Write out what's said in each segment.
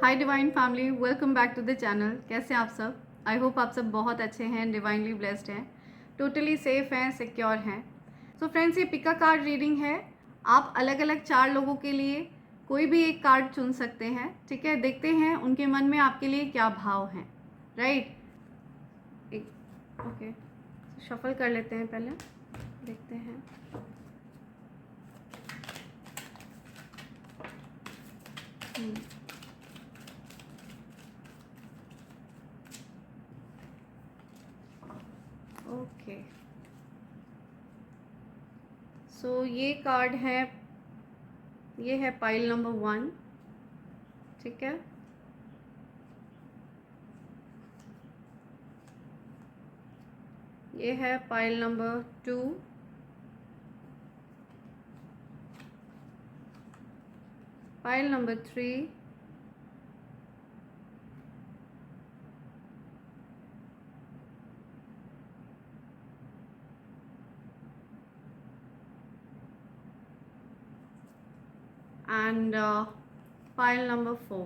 Hi divine family, welcome back to the channel. कैसे हैं आप सब? आई होप आप सब बहुत अच्छे हैं, डिवाइनली ब्लेस्ड हैं, टोटली सेफ हैं, सिक्योर हैं। सो फ्रेंड्स, ये पिका कार्ड रीडिंग है। आप अलग अलग 4 लोगों के लिए कोई भी एक कार्ड चुन सकते हैं। ठीक है, देखते हैं उनके मन में आपके लिए क्या भाव हैं। राइट, ओके, शफल कर लेते हैं, पहले देखते हैं। ओके, सो ये कार्ड है, ये है पाइल नंबर 1। ठीक है, ये है pile number 2, pile number 3, and pile number 4.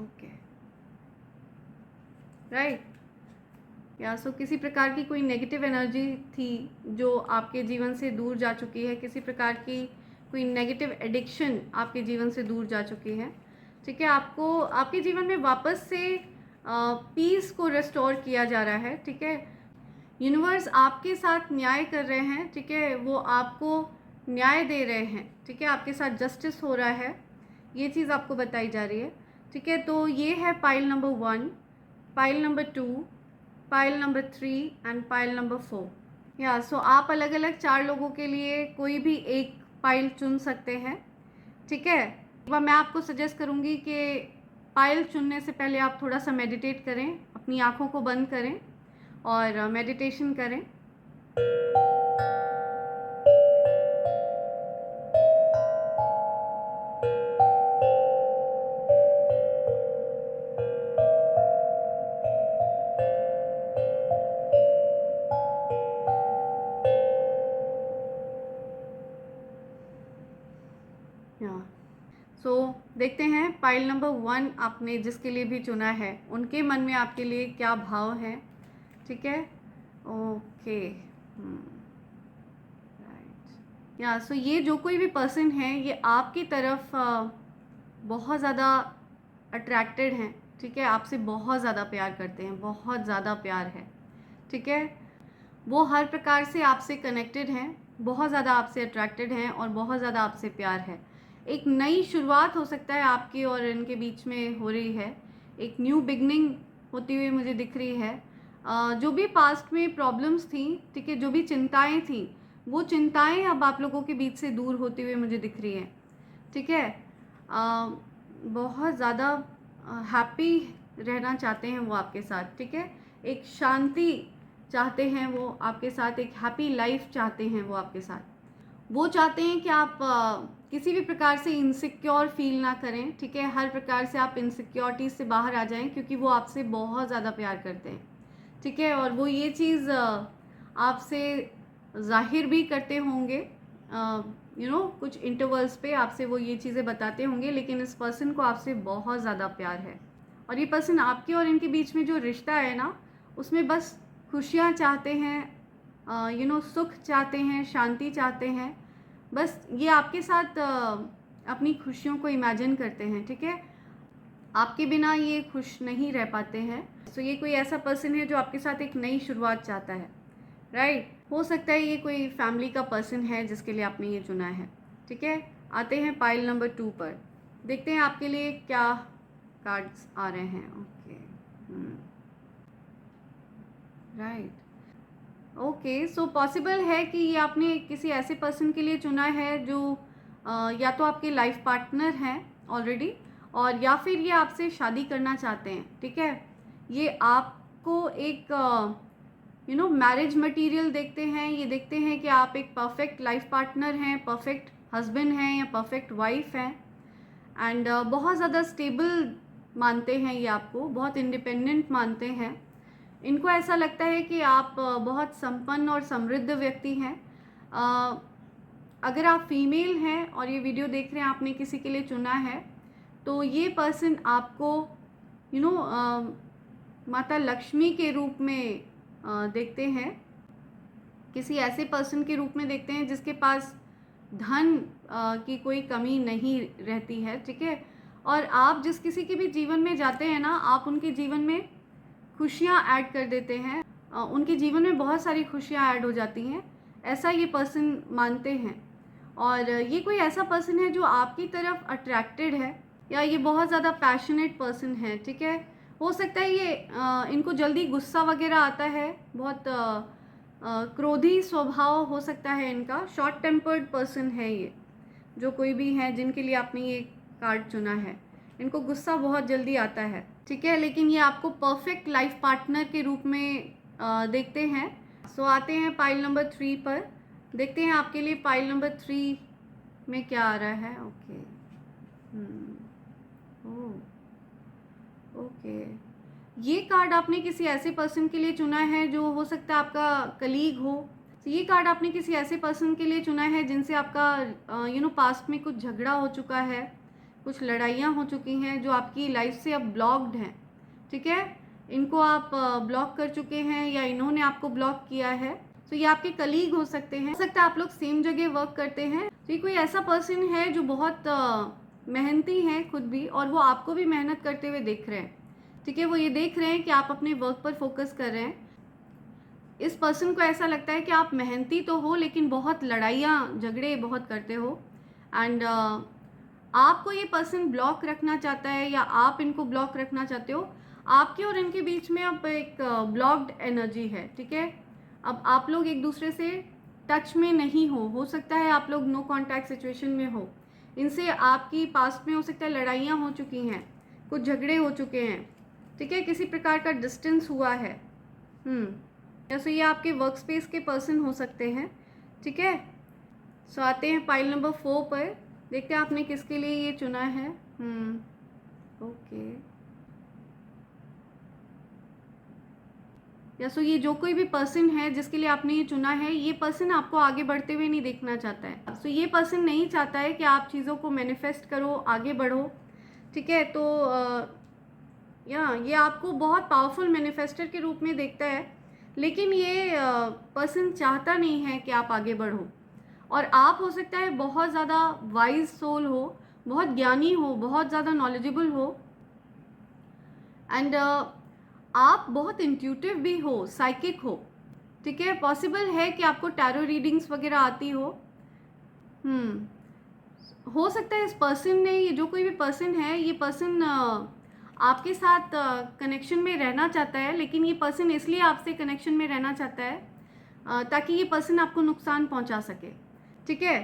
Okay, right. या सो किसी प्रकार की कोई नेगेटिव एनर्जी थी जो आपके जीवन से दूर जा चुकी है, किसी प्रकार की कोई नेगेटिव एडिक्शन आपके जीवन से दूर जा चुकी है। ठीक है, आपको आपके जीवन में वापस से पीस को रिस्टोर किया जा रहा है। ठीक है, यूनिवर्स आपके साथ न्याय कर रहे हैं। ठीक है, वो आपको न्याय दे रहे हैं। ठीक है, आपके साथ जस्टिस हो रहा है, ये चीज़ आपको बताई जा रही है। ठीक है, तो ये है pile number 1, pile number 2, pile number 3 and pile number 4। या सो आप अलग अलग 4 लोगों के लिए कोई भी एक पाइल चुन सकते हैं। ठीक है, एक बार मैं आपको सजेस्ट करूँगी कि पाइल चुनने से पहले आप थोड़ा सा मेडिटेट करें, अपनी आँखों को बंद करें और मेडिटेशन करें। सो देखते हैं पाइल नंबर 1 आपने जिसके लिए भी चुना है, उनके मन में आपके लिए क्या भाव है। ठीक है, ओके, राइट। या सो ये जो कोई भी पर्सन है, ये आपकी तरफ बहुत ज़्यादा अट्रैक्टेड हैं। ठीक है, आपसे बहुत ज़्यादा प्यार करते हैं, बहुत ज़्यादा प्यार है। ठीक है, वो हर प्रकार से आपसे कनेक्टेड हैं, बहुत ज़्यादा आपसे अट्रैक्टेड हैं और बहुत ज़्यादा आपसे प्यार है। एक नई शुरुआत हो सकता है आपकी और इनके बीच में हो रही है, एक न्यू बिगनिंग होती हुई मुझे दिख रही है। जो भी पास्ट में प्रॉब्लम्स थी, ठीक है, जो भी चिंताएं थी, वो चिंताएं अब आप लोगों के बीच से दूर होती हुई मुझे दिख रही हैं। ठीक है, बहुत ज़्यादा हैप्पी रहना चाहते हैं वो आपके साथ। ठीक है, एक शांति चाहते हैं वो आपके साथ, एक हैप्पी लाइफ चाहते हैं वो आपके साथ। वो चाहते हैं कि आप किसी भी प्रकार से इनसिक्योर फील ना करें। ठीक है, हर प्रकार से आप इनसिक्योरिटी से बाहर आ जाएं, क्योंकि वो आपसे बहुत ज़्यादा प्यार करते हैं। ठीक है, और वो ये चीज़ आपसे जाहिर भी करते होंगे, कुछ इंटरवल्स पे आपसे वो ये चीज़ें बताते होंगे, लेकिन इस पर्सन को आपसे बहुत ज़्यादा प्यार है। और ये पर्सन आपके और इनके बीच में जो रिश्ता है ना, उसमें बस खुशियाँ चाहते हैं, सुख चाहते हैं, शांति चाहते हैं। बस ये आपके साथ अपनी खुशियों को इमेजिन करते हैं। ठीक है, आपके बिना ये खुश नहीं रह पाते हैं। तो ये कोई ऐसा पर्सन है जो आपके साथ एक नई शुरुआत चाहता है। राइट, हो सकता है ये कोई फैमिली का पर्सन है जिसके लिए आपने ये चुना है। ठीक है, आते हैं पाइल नंबर 2 पर, देखते हैं आपके लिए क्या कार्ड्स आ रहे हैं। Okay, right, okay, so possible है कि ये आपने किसी ऐसे पर्सन के लिए चुना है जो या तो आपके लाइफ पार्टनर हैं ऑलरेडी, और या फिर ये आपसे शादी करना चाहते हैं। ठीक है, ये आपको एक मैरिज मटेरियल देखते हैं। ये देखते हैं कि आप एक परफेक्ट लाइफ पार्टनर हैं, परफेक्ट हस्बैंड हैं या परफेक्ट वाइफ हैं, एंड बहुत ज़्यादा स्टेबल मानते हैं ये आपको, बहुत इंडिपेंडेंट मानते हैं। इनको ऐसा लगता है कि आप बहुत संपन्न और समृद्ध व्यक्ति हैं। अगर आप फीमेल हैं और ये वीडियो देख रहे हैं, आपने किसी के लिए चुना है, तो ये पर्सन आपको माता लक्ष्मी के रूप में देखते हैं, किसी ऐसे पर्सन के रूप में देखते हैं जिसके पास धन की कोई कमी नहीं रहती है, ठीक है। और आप जिस किसी के भी जीवन में जाते हैं ना, आप उनके जीवन में खुशियाँ ऐड कर देते हैं, उनके जीवन में बहुत सारी खुशियाँ ऐड हो जाती हैं, ऐसा ये पर्सन मानते हैं। और ये कोई ऐसा पर्सन है जो आपकी तरफ अट्रैक्टेड है, या ये बहुत ज़्यादा पैशनेट पर्सन है, ठीक है। हो सकता है ये इनको जल्दी गुस्सा वगैरह आता है, बहुत क्रोधी स्वभाव हो सकता है इनका, शॉर्ट टेम्पर्ड पर्सन है ये, जो कोई भी है जिनके लिए आपने ये कार्ड चुना है। इनको गुस्सा बहुत जल्दी आता है, ठीक है, लेकिन ये आपको परफेक्ट लाइफ पार्टनर के रूप में देखते हैं। सो आते हैं पाइल नंबर 3 पर, देखते हैं आपके लिए पाइल नंबर 3 में क्या आ रहा है। ओके, ओके, ये कार्ड आपने किसी ऐसे पर्सन के लिए चुना है जो हो सकता है आपका कलीग हो। तो ये कार्ड आपने किसी ऐसे पर्सन के लिए चुना है जिनसे आपका पास्ट में कुछ झगड़ा हो चुका है, कुछ लड़ाइयाँ हो चुकी हैं, जो आपकी लाइफ से अब ब्लॉक्ड हैं, ठीक है। इनको आप ब्लॉक कर चुके हैं या इन्होंने आपको ब्लॉक किया है। तो ये आपके कलीग हो सकते हैं, हो सकता है आप लोग सेम जगह वर्क करते हैं। तो ये कोई ऐसा पर्सन है जो बहुत मेहनती हैं खुद भी, और वो आपको भी मेहनत करते हुए देख रहे हैं, ठीक है। वो ये देख रहे हैं कि आप अपने वर्क पर फोकस कर रहे हैं। इस पर्सन को ऐसा लगता है कि आप मेहनती तो हो, लेकिन बहुत लड़ाइयाँ झगड़े बहुत करते हो, एंड आपको ये पर्सन ब्लॉक रखना चाहता है या आप इनको ब्लॉक रखना चाहते हो। आपके और इनके बीच में अब एक ब्लॉक्ड एनर्जी है, ठीक है। अब आप लोग एक दूसरे से टच में नहीं हो सकता है आप लोग नो कांटेक्ट सिचुएशन में हो। इनसे आपकी पास्ट में हो सकता है लड़ाइयाँ हो चुकी हैं, कुछ झगड़े हो चुके हैं, ठीक है, किसी प्रकार का डिस्टेंस हुआ है। जैसे ये आपके वर्क स्पेस के पर्सन हो सकते हैं, ठीक है। सो आते हैं पाइल नंबर 4 पर, देखते हैं आपने किसके लिए ये चुना है। ओके, या सो ये जो कोई भी पर्सन है जिसके लिए आपने ये चुना है, ये पर्सन आपको आगे बढ़ते हुए नहीं देखना चाहता है। सो ये पर्सन नहीं चाहता है कि आप चीज़ों को मैनिफेस्ट करो, आगे बढ़ो, ठीक है। तो ये आपको बहुत पावरफुल मैनिफेस्टर के रूप में देखता है, लेकिन ये पर्सन चाहता नहीं है कि आप आगे बढ़ो। और आप हो सकता है बहुत ज़्यादा वाइज सोल हो, बहुत ज्ञानी हो, बहुत ज़्यादा नॉलेजेबल हो, एंड आप बहुत इंट्यूटिव भी हो, साइकिक हो, ठीक है। पॉसिबल है कि आपको टैरो रीडिंग्स वगैरह आती हो। हो सकता है इस पर्सन ने, ये जो कोई भी पर्सन है, ये पर्सन आपके साथ कनेक्शन में रहना चाहता है, लेकिन ये पर्सन इसलिए आपसे कनेक्शन में रहना चाहता है ताकि ये पर्सन आपको नुकसान पहुंचा सके, ठीक है।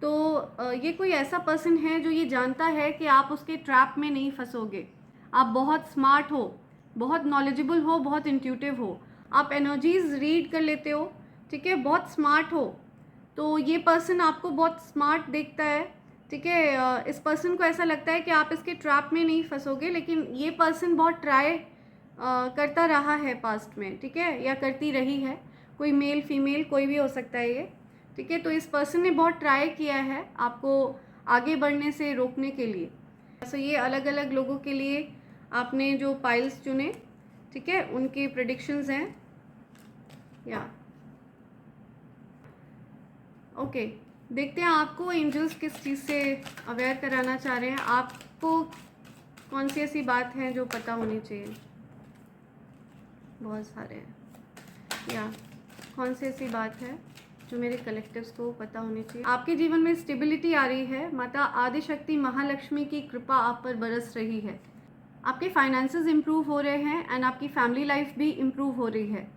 तो ये कोई ऐसा पर्सन है जो ये जानता है कि आप उसके ट्रैप में नहीं फंसोगे। आप बहुत स्मार्ट हो, बहुत नॉलेजेबल हो, बहुत इंट्यूटिव हो, आप एनर्जीज रीड कर लेते हो, ठीक है, बहुत स्मार्ट हो। तो ये पर्सन आपको बहुत स्मार्ट देखता है, ठीक है। इस पर्सन को ऐसा लगता है कि आप इसके ट्रैप में नहीं फंसोगे, लेकिन ये पर्सन बहुत ट्राई करता रहा है पास्ट में, ठीक है, या करती रही है। कोई मेल फीमेल कोई भी हो सकता है ये, ठीक है। तो इस पर्सन ने बहुत ट्राई किया है आपको आगे बढ़ने से रोकने के लिए। तो ये अलग अलग लोगों के लिए आपने जो पाइल्स चुने, ठीक है, उनके प्रेडिक्शंस हैं। या ओके, देखते हैं आपको एंजल्स किस चीज़ से अवेयर कराना चाह रहे हैं। आपको कौन सी ऐसी बात है जो पता होनी चाहिए? बहुत सारे हैं। या कौन सी ऐसी बात है जो मेरे कलेक्टिव्स को पता होनी चाहिए? आपके जीवन में स्टेबिलिटी आ रही है, माता आदिशक्ति महालक्ष्मी की कृपा आप पर बरस रही है। आपके फाइनेंसेस इम्प्रूव हो रहे हैं, एंड आपकी फैमिली लाइफ भी इम्प्रूव हो रही है।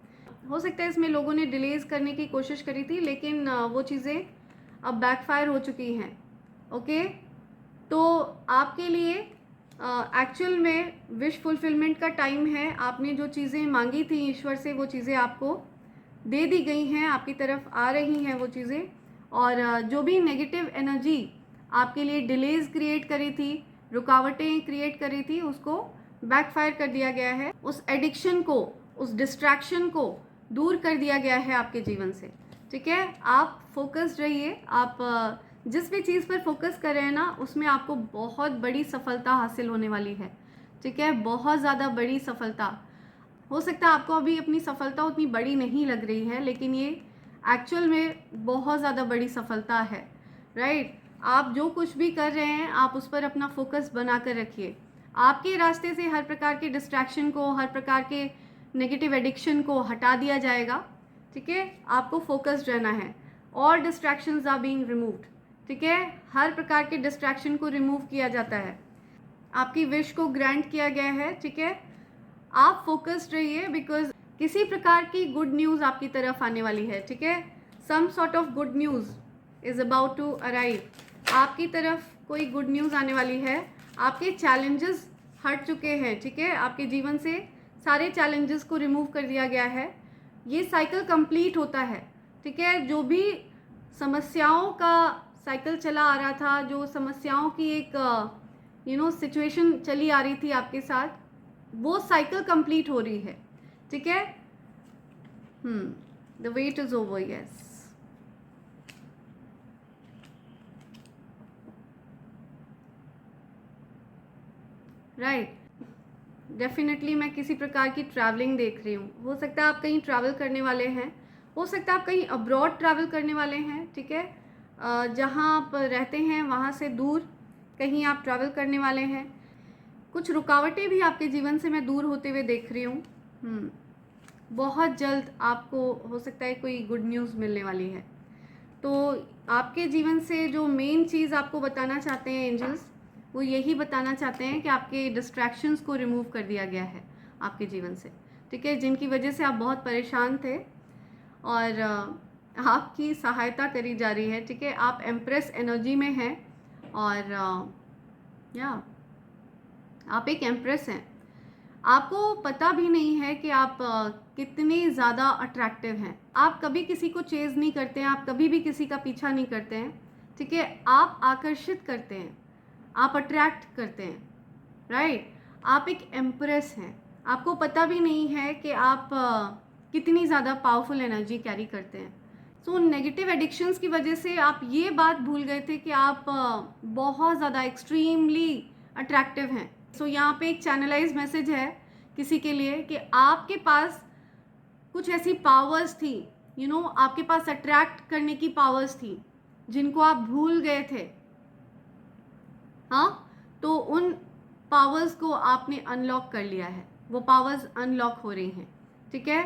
हो सकता है इसमें लोगों ने डिलेज करने की कोशिश करी थी, लेकिन वो चीज़ें अब बैकफायर हो चुकी हैं, ओके। तो आपके लिए एक्चुअल में विश फुलफिलमेंट का टाइम है। आपने जो चीज़ें मांगी थी ईश्वर से, वो चीज़ें आपको दे दी गई हैं, आपकी तरफ आ रही हैं वो चीज़ें। और जो भी नेगेटिव एनर्जी आपके लिए डिलेज क्रिएट करी थी, रुकावटें क्रिएट करी थी, उसको बैकफायर कर दिया गया है। उस एडिक्शन को उस डिस्ट्रैक्शन को दूर कर दिया गया है आपके जीवन से, ठीक है। आप फोकस्ड रहिए, आप जिस भी चीज़ पर फोकस कर रहे हैं ना, उसमें आपको बहुत बड़ी सफलता हासिल होने वाली है, ठीक है, बहुत ज़्यादा बड़ी सफलता। हो सकता है आपको अभी अपनी सफलता उतनी बड़ी नहीं लग रही है, लेकिन ये एक्चुअल में बहुत ज़्यादा बड़ी सफलता है, राइट। आप जो कुछ भी कर रहे हैं, आप उस पर अपना फोकस बना कर रखिए। आपके रास्ते से हर प्रकार के डिस्ट्रैक्शन को, हर प्रकार के नेगेटिव एडिक्शन को हटा दिया जाएगा, ठीक है। आपको फोकस्ड रहना है। और डिस्ट्रैक्शंस आर बीइंग रिमूव्ड, ठीक है। हर प्रकार के डिस्ट्रैक्शन को रिमूव किया जाता है, आपकी विश को ग्रांट किया गया है, ठीक है। आप फोकस्ड रहिए, बिकॉज किसी प्रकार की गुड न्यूज़ आपकी तरफ आने वाली है, ठीक है। Some sort of good news is about to arrive. आपकी तरफ कोई गुड न्यूज़ आने वाली है। आपके चैलेंजेस हट चुके हैं, ठीक है। आपके जीवन से सारे चैलेंजेस को रिमूव कर दिया गया है। ये साइकिल कंप्लीट होता है, ठीक है। जो भी समस्याओं का साइकिल चला आ रहा था, जो समस्याओं की एक सिचुएशन चली आ रही थी आपके साथ, वो साइकिल कंप्लीट हो रही है, ठीक है। The wait is over, yes. Right, definitely मैं किसी प्रकार की ट्रैवलिंग देख रही हूँ। हो सकता है आप कहीं ट्रैवल करने वाले हैं, हो सकता है आप कहीं अब्रॉड ट्रैवल करने वाले हैं, ठीक है। जहाँ आप रहते हैं वहाँ से दूर कहीं आप ट्रैवल करने वाले हैं। कुछ रुकावटें भी आपके जीवन से मैं दूर होते हुए देख रही हूँ। बहुत जल्द आपको हो सकता है कोई गुड न्यूज़ मिलने वाली है। तो आपके जीवन से जो मेन चीज़ आपको बताना चाहते हैं एंजल्स, वो यही बताना चाहते हैं कि आपके डिस्ट्रैक्शंस को रिमूव कर दिया गया है आपके जीवन से, ठीक है, जिनकी वजह से आप बहुत परेशान थे, और आपकी सहायता करी जा रही है, ठीक है। आप एम्प्रेस एनर्जी में हैं, और या आप एक एम्प्रेस हैं। आपको पता भी नहीं है कि आप कितने ज़्यादा अट्रैक्टिव हैं। आप कभी किसी को चेज़ नहीं करते हैं, आप कभी भी किसी का पीछा नहीं करते हैं, ठीक है। आप आकर्षित करते हैं, आप अट्रैक्ट करते हैं, राइट। आप एक एम्प्रेस हैं। आपको पता भी नहीं है कि आप कितनी ज़्यादा पावरफुल एनर्जी कैरी करते हैं। सो नेगेटिव एडिक्शंस की वजह से आप ये बात भूल गए थे कि आप बहुत ज़्यादा एक्सट्रीमली अट्रैक्टिव हैं। सो यहाँ पे एक चैनलाइज मैसेज है किसी के लिए कि आपके पास कुछ ऐसी पावर्स थी, आपके पास अट्रैक्ट करने की पावर्स थी, जिनको आप भूल गए थे। हाँ, तो उन पावर्स को आपने अनलॉक कर लिया है, वो पावर्स अनलॉक हो रही हैं, ठीक है,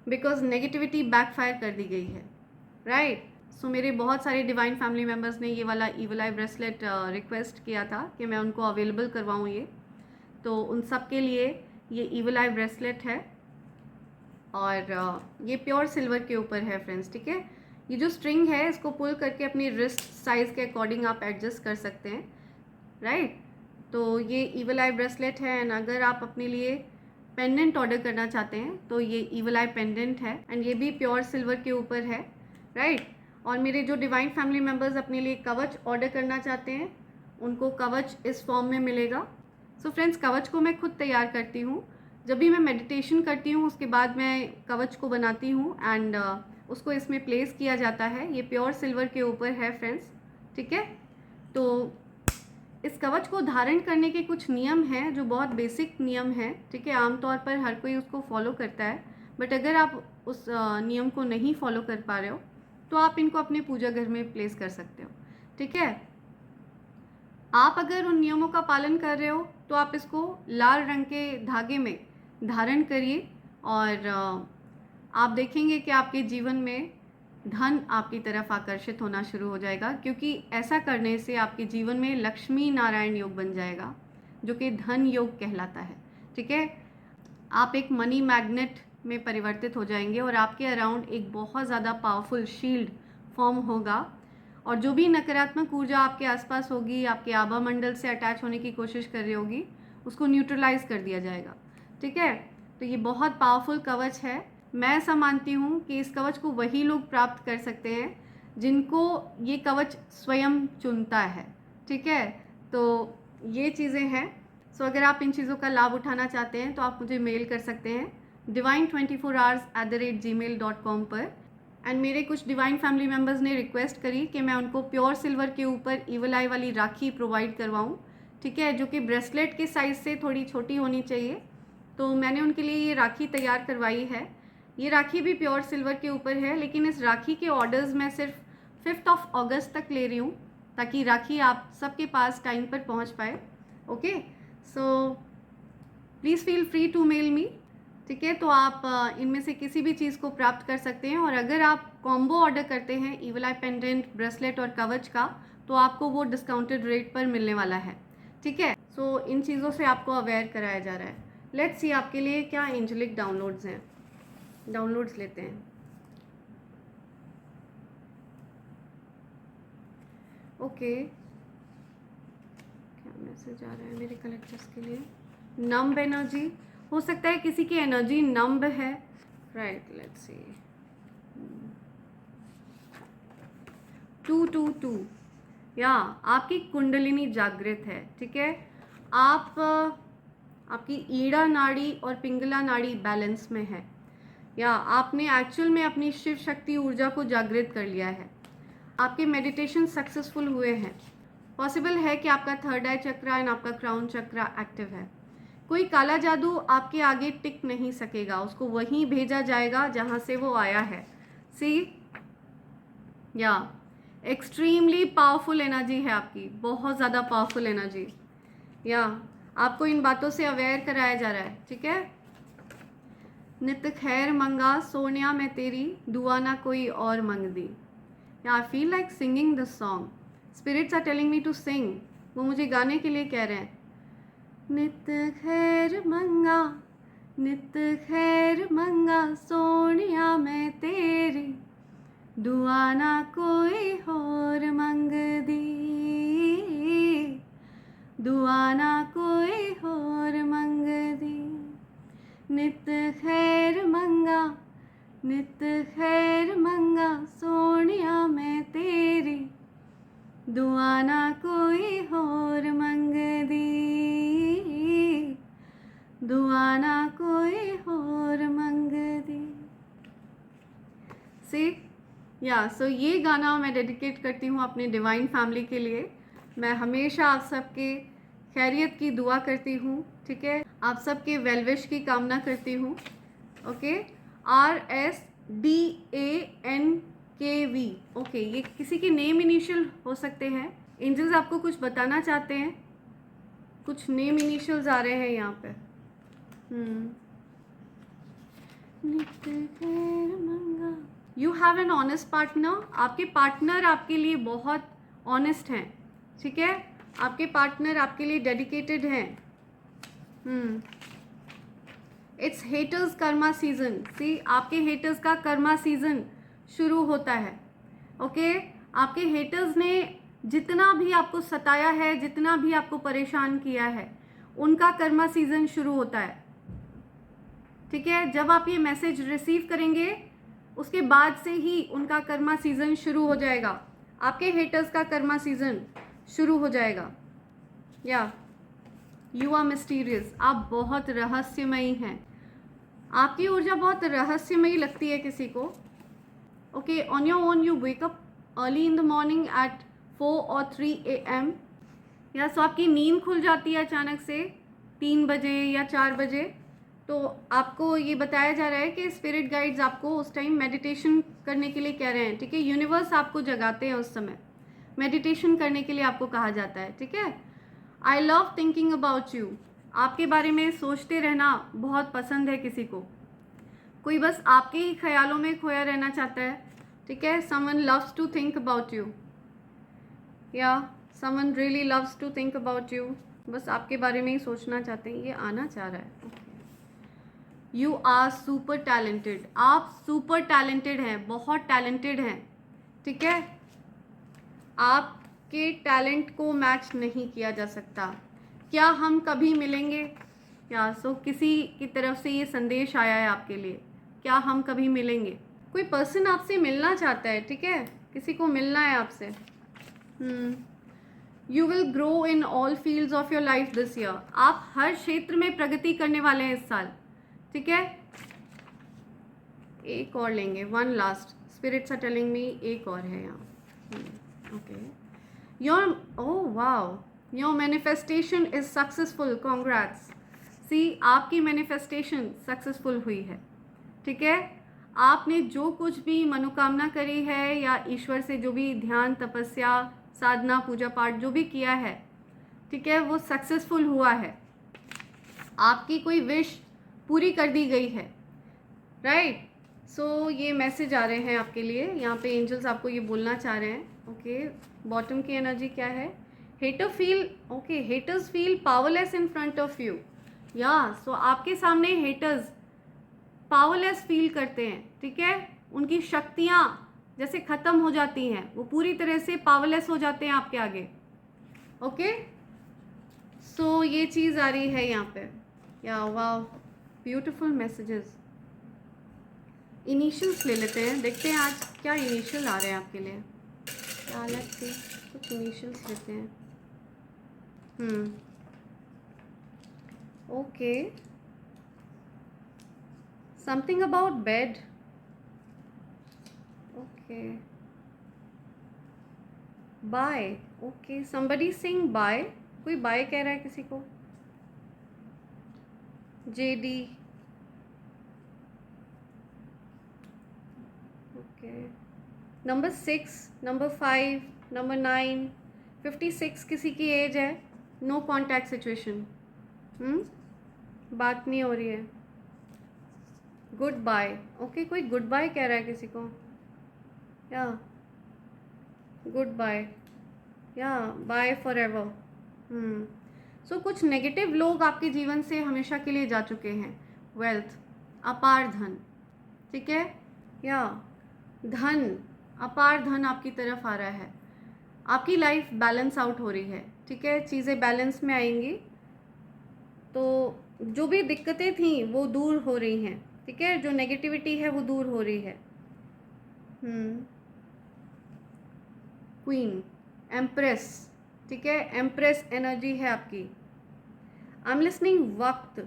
बिकॉज नेगेटिविटी बैकफायर कर दी गई है, राइट। सो मेरे बहुत सारे डिवाइन फैमिली मेम्बर्स ने ये वाला ईविल आई ब्रेसलेट रिक्वेस्ट किया था कि मैं उनको अवेलेबल करवाऊँ ये, तो उन सब के लिए ये ईविल आई ब्रेसलेट है, और ये प्योर सिल्वर के ऊपर है फ्रेंड्स, ठीक है। ये जो स्ट्रिंग है, इसको पुल करके अपनी रिस्ट साइज़ के अकॉर्डिंग आप एडजस्ट कर सकते हैं, राइट। तो ये ईविल आई ब्रेसलेट है, एंड अगर आप अपने लिए पेंडेंट ऑर्डर करना चाहते हैं तो ये ईविल आई पेंडेंट है, एंड ये भी प्योर सिल्वर के ऊपर है, राइट। और मेरे जो डिवाइन फैमिली मेम्बर्स अपने लिए कवच ऑर्डर करना चाहते हैं, उनको कवच इस फॉर्म में मिलेगा। सो फ्रेंड्स, कवच को मैं खुद तैयार करती हूँ। जब भी मैं मेडिटेशन करती हूँ, उसके बाद मैं कवच को बनाती हूँ, एंड उसको इसमें प्लेस किया जाता है। ये प्योर सिल्वर के ऊपर है फ्रेंड्स, ठीक है। तो इस कवच को धारण करने के कुछ नियम हैं, जो बहुत बेसिक नियम हैं, ठीक है। आमतौर पर हर कोई उसको फॉलो करता है, बट अगर आप उस नियम को नहीं फॉलो कर पा रहे हो, तो आप इनको अपने पूजा घर में प्लेस कर सकते हो, ठीक है। आप अगर उन नियमों का पालन कर रहे हो, तो आप इसको लाल रंग के धागे में धारण करिए, और आप देखेंगे कि आपके जीवन में धन आपकी तरफ आकर्षित होना शुरू हो जाएगा, क्योंकि ऐसा करने से आपके जीवन में लक्ष्मी नारायण योग बन जाएगा, जो कि धन योग कहलाता है, ठीक है। आप एक मनी मैग्नेट में परिवर्तित हो जाएंगे, और आपके अराउंड एक बहुत ज़्यादा पावरफुल शील्ड फॉर्म होगा, और जो भी नकारात्मक ऊर्जा आपके आसपास होगी, आपके आभा मंडल से अटैच होने की कोशिश कर रही होगी, उसको न्यूट्रलाइज कर दिया जाएगा, ठीक है। तो ये बहुत पावरफुल कवच है। मैं ऐसा मानती हूँ कि इस कवच को वही लोग प्राप्त कर सकते हैं जिनको ये कवच स्वयं चुनता है, ठीक है। तो ये चीज़ें हैं। सो अगर आप इन चीज़ों का लाभ उठाना चाहते हैं, तो आप मुझे मेल कर सकते हैं divine24hours@gmail.com पर। एंड मेरे कुछ डिवाइन फैमिली मेम्बर्स ने रिक्वेस्ट करी कि मैं उनको प्योर सिल्वर के ऊपर ईवल आई वाली राखी प्रोवाइड करवाऊँ, ठीक है, जो कि ब्रेसलेट के साइज़ से थोड़ी छोटी होनी चाहिए। तो मैंने उनके लिए ये राखी तैयार करवाई है। ये राखी भी प्योर सिल्वर के ऊपर है, लेकिन इस राखी के ऑर्डर्स मैं सिर्फ 5 अगस्त तक ले रही हूँ, ताकि राखी आप सबके पास टाइम पर पहुँच पाए। Okay, so please feel free to mail me, ठीक है। तो आप इनमें से किसी भी चीज़ को प्राप्त कर सकते हैं, और अगर आप कॉम्बो ऑर्डर करते हैं ईवल आई पेंडेंट, ब्रेसलेट और कवच का, तो आपको वो डिस्काउंटेड रेट पर मिलने वाला है, ठीक है। सो इन चीज़ों से आपको अवेयर कराया जा रहा है। लेट्स सी आपके लिए क्या एंजेलिक डाउनलोड्स हैं। डाउनलोड्स लेते हैं। ओके, क्या मैसेज आ रहा है मेरे कलेक्टर्स के लिए? नंब एनर्जी, हो सकता है किसी की एनर्जी नंब है, राइट। लेट्स सी 222, या आपकी कुंडलिनी जागृत है, ठीक है। आप आपकी ईड़ा नाड़ी और पिंगला नाड़ी बैलेंस में है, या आपने एक्चुअल में अपनी शिव शक्ति ऊर्जा को जागृत कर लिया है। आपके मेडिटेशन सक्सेसफुल हुए हैं। पॉसिबल है कि आपका थर्ड आई चक्रा एंड आपका क्राउन चक्रा एक्टिव है। कोई काला जादू आपके आगे टिक नहीं सकेगा, उसको वहीं भेजा जाएगा जहाँ से वो आया है। सी, या एक्सट्रीमली पावरफुल एनर्जी है आपकी, बहुत ज़्यादा पावरफुल एनर्जी, या आपको इन बातों से अवेयर कराया जा रहा है, ठीक है। नित खैर मंगा सोनिया मैं तेरी, दुआ ना कोई और मंग दी। या I feel like singing this song, spirits are telling me to sing, वो मुझे गाने के लिए कह रहे हैं। नित खैर मंगा, नित खैर मंगा सोनिया मैं तेरी, दुआ ना कोई और मंग दी, दुआ ना कोई और मंग दी। नित खैर मंगा, नित खैर मंगा सोनिया मैं तेरी, दुआ ना कोई और मंग दी, दुआ ना कोई और मंग दी। सी, या सो ये गाना मैं डेडिकेट करती हूँ अपने डिवाइन फैमिली के लिए। मैं हमेशा आप सबके खैरियत की दुआ करती हूँ, ठीक है, आप सबके वेलविश की कामना करती हूँ। ओके, RSDANKV, ओके, ये किसी के नेम इनिशियल हो सकते हैं। एंजल्स आपको कुछ बताना चाहते हैं, कुछ नेम इनिशियल्स आ रहे हैं यहाँ पे। You have an honest partner, आपके पार्टनर आपके लिए बहुत ऑनेस्ट हैं, ठीक है, आपके पार्टनर आपके लिए डेडिकेटेड हैं। इट्स हेटर्स कर्मा सीजन, सी, आपके हेटर्स का कर्मा सीजन शुरू होता है। ओके, आपके हेटर्स ने जितना भी आपको सताया है, जितना भी आपको परेशान किया है, उनका कर्मा सीजन शुरू होता है, ठीक है। जब आप ये मैसेज रिसीव करेंगे उसके बाद से ही उनका कर्मा सीजन शुरू हो जाएगा, आपके हेटर्स का कर्मा सीजन शुरू हो जाएगा। या यू आर मिस्टीरियस, आप बहुत रहस्यमयी हैं, आपकी ऊर्जा बहुत रहस्यमयी लगती है किसी को। Okay, on your own you wake up early in the morning at 4 और 3 AM, या सो आपकी नींद खुल जाती है अचानक से 3 बजे या 4 बजे। तो आपको ये बताया जा रहा है कि स्पिरिट गाइड्स आपको उस टाइम मेडिटेशन करने के लिए कह रहे हैं, ठीक है। यूनिवर्स आपको जगाते हैं उस समय, मेडिटेशन करने के लिए आपको कहा जाता है, ठीक है। I love thinking about you, आपके बारे में सोचते रहना बहुत पसंद है किसी को, कोई बस आपके ही ख्यालों में खोया रहना चाहता है, ठीक है। Someone loves to think about you, या someone really loves to think about you, बस आपके बारे में ही सोचना चाहते हैं, ये आना चाह रहा है। यू आर सुपर टैलेंटेड, आप सुपर टैलेंटेड हैं, बहुत टैलेंटेड हैं, ठीक है। आपके टैलेंट को मैच नहीं किया जा सकता। क्या हम कभी मिलेंगे? या सो किसी की तरफ से ये संदेश आया है आपके लिए, क्या हम कभी मिलेंगे? कोई पर्सन आपसे मिलना चाहता है, ठीक है, किसी को मिलना है आपसे। You will grow in all fields of your life this year, आप हर क्षेत्र में प्रगति करने वाले हैं इस साल, ठीक है। एक और लेंगे, one last, spirits are telling me एक और है यहाँ. Okay, your, oh wow, your manifestation is successful, congrats. See, आपकी मैनिफेस्टेशन सक्सेसफुल हुई है. ठीक है, आपने जो कुछ भी मनोकामना करी है या ईश्वर से जो भी ध्यान, तपस्या, साधना, पूजा पाठ जो भी किया है, ठीक है, वो सक्सेसफुल हुआ है. आपकी कोई विश पूरी कर दी गई है. राइट. सो ये मैसेज आ रहे हैं आपके लिए, यहाँ पे एंजल्स आपको ये बोलना चाह रहे हैं. ओके, बॉटम की एनर्जी क्या है? Haters feel powerless in front of you. या सो आपके सामने हेटर्स पावरलेस फील करते हैं. ठीक है, उनकी शक्तियाँ जैसे ख़त्म हो जाती हैं, वो पूरी तरह से पावरलेस हो जाते हैं आपके आगे. ओके, सो ये चीज़ आ रही है यहाँ पे. या वाह, ब्यूटीफुल मैसेजेस. इनिशियल्स ले लेते हैं, देखते हैं आज क्या इनिशियल आ रहे हैं आपके लिए. क्या अलग से कुछ इनिशियल्स लेते हैं. Okay, something about bed. Okay, bye. Okay, somebody sing bye. कोई बाय कह रहा है किसी को. JD. Okay, number 6, number 5, number 9, 56 किसी की एज है. No contact situation. बात नहीं हो रही है. Good bye. ओके, कोई गुड बाय कह रहा है किसी को. या गुड बाय, या बाय फॉर एवर. सो कुछ नेगेटिव लोग आपके जीवन से हमेशा के लिए जा चुके हैं. वेल्थ, अपार धन. ठीक है, या धन, अपार धन आपकी तरफ आ रहा है. आपकी लाइफ बैलेंस आउट हो रही है. ठीक है, चीज़ें बैलेंस में आएंगी, तो जो भी दिक्कतें थी वो दूर हो रही हैं. ठीक है, जो नेगेटिविटी है वो दूर हो रही है. Queen, empress. ठीक है, एम्प्रेस एनर्जी है आपकी. आई एम लिसनिंग. वक्त,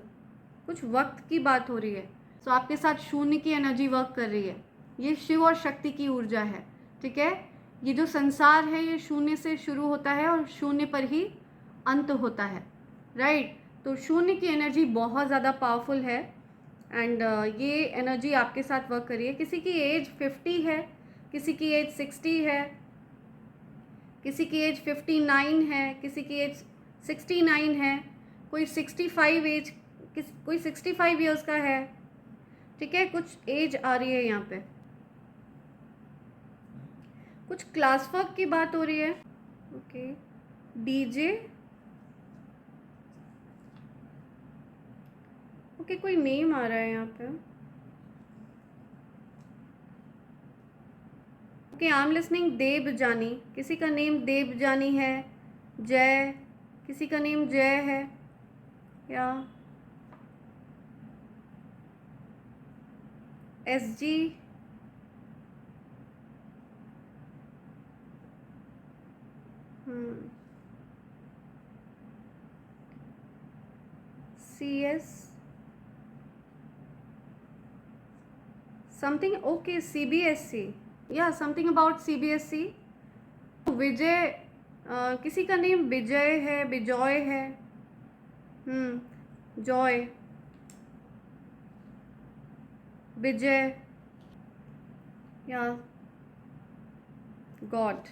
कुछ वक्त की बात हो रही है. सो आपके साथ शून्य की एनर्जी वर्क कर रही है. ये शिव और शक्ति की ऊर्जा है. ठीक है, ये जो संसार है ये शून्य से शुरू होता है और शून्य पर ही अंत होता है. राइट. तो शून्य की एनर्जी बहुत ज़्यादा पावरफुल है एंड ये एनर्जी आपके साथ वर्क कर रही है. किसी की एज 50 है, किसी की एज 60 है, किसी की एज 59 है, किसी की एज 69 है, कोई 65 एज, कोई 65 ईयर्स का है. ठीक है, कुछ एज आ रही है यहाँ पे. कुछ क्लास वर्क की बात हो रही है. Okay, DJ. ओके, कोई नेम आ रहा है यहाँ पे. Okay, I am listening. Devjani, किसी का नेम देव जानी है. जय, किसी का नेम जय है. या SG. CS something. Okay, CBSC. या समथिंग अबाउट CBSC. विजय, किसी का नेम विजय है, विजॉय है. जॉय, विजय, या God.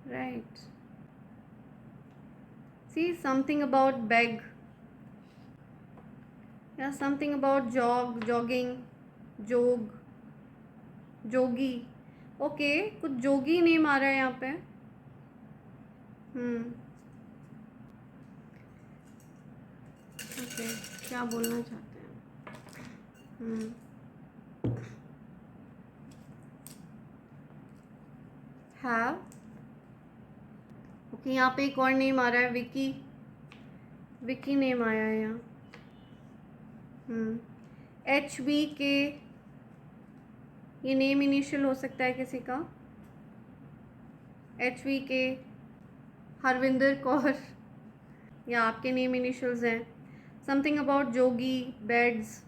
Right. See, something about beg. या समथिंग अबाउट जॉग, जॉगिंग, जोग, जोगी. ओके, कुछ जोगी नेम आ रहा है यहाँ पे. ओके, क्या बोलना चाहते हैं. हैव. ओके, यहाँ पे एक और नेम आ रहा है. विकी, विकी नेम आया है यहाँ. HBK, ये नेम इनिशियल हो सकता है किसी का. HBK, हरविंदर कौर. या आपके नेम इनिशियल्स हैं. Something about Jogi, beds,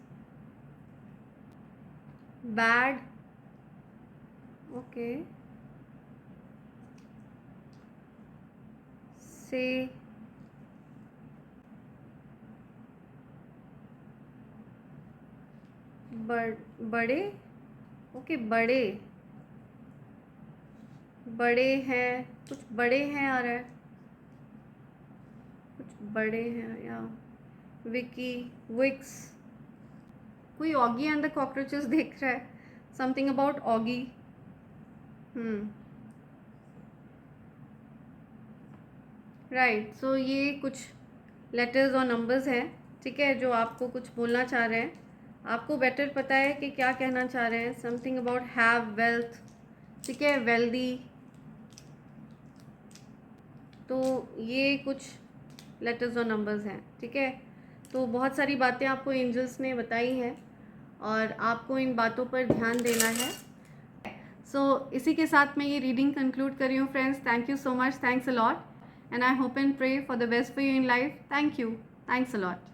bad. Okay. से, बड़े. ओके, बड़े. बड़े हैं, कुछ बड़े हैं आ रहा है, कुछ बड़े हैं. या विकी, विक्स. कोई ऑगी एंड द कॉकरोचेस देख रहा है. Something about Oggy. राइट. सो ये कुछ लेटर्स और नंबर्स हैं, ठीक है, जो आपको कुछ बोलना चाह रहे हैं. आपको बेटर पता है कि क्या कहना चाह रहे हैं. समथिंग अबाउट हैव, वेल्थ, ठीक है, वेल्दी. तो ये कुछ लेटर्स और नंबर्स हैं, ठीक है. तो बहुत सारी बातें आपको एंजल्स ने बताई हैं और आपको इन बातों पर ध्यान देना है. इसी के साथ मैं ये रीडिंग कंक्लूड कर रही हूँ friends. Thank you so much, thanks a lot, and I hope and pray for the best for you in life. Thank you, thanks a lot.